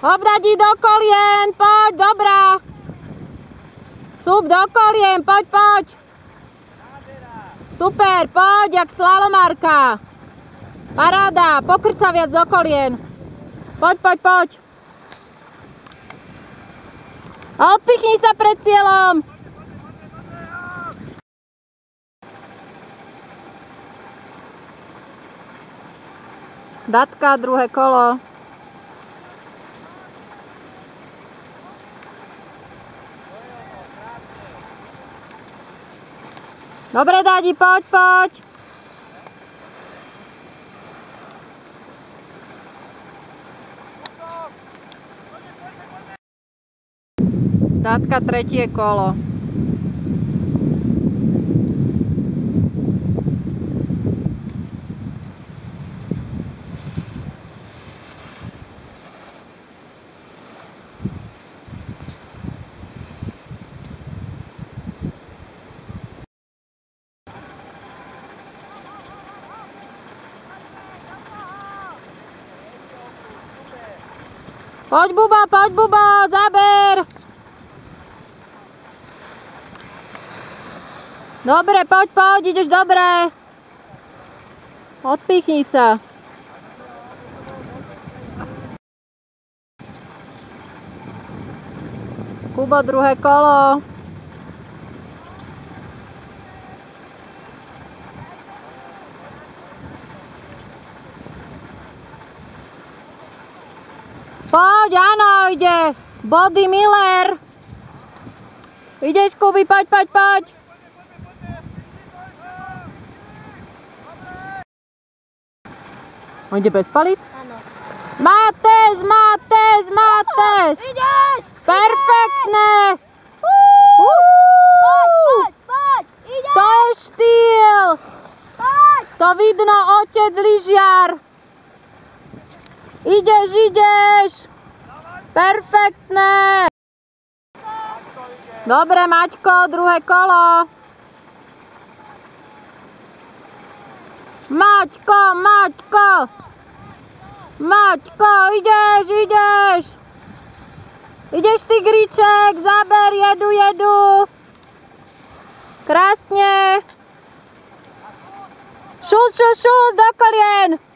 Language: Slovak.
Obradí do kolien, poď, dobrá. Súb do kolien, poď, poď. Super, poď, jak slalomárka. Paráda, pokrč sa viac do kolien. Poď, poď, poď. Odpichni sa pred cieľom. Datka, druhé kolo. Dobre, Dadi, poď, poď. Datka, tretie kolo. Poď, Buba, záber! Dobre, poď, poď, ideš dobre. Odpichni sa. Kubo, druhé kolo. Poď, áno, ide. Body Miller. Ideš, Kuby, poď, poď, poď. On ide bez palíc? Áno. Mátes, Mátes, Mátes. Ideš! Perfektné. Poď, ideš! To je štýl. Poď! To vidno, otec lyžiar. Ideš, ideš. Perfektné. Dobre, Maťko, druhé kolo. Maťko, Maťko. Maťko, ideš, ideš. Ideš, tigriček, zaber, jedu. Krásne. Šus, do kolien.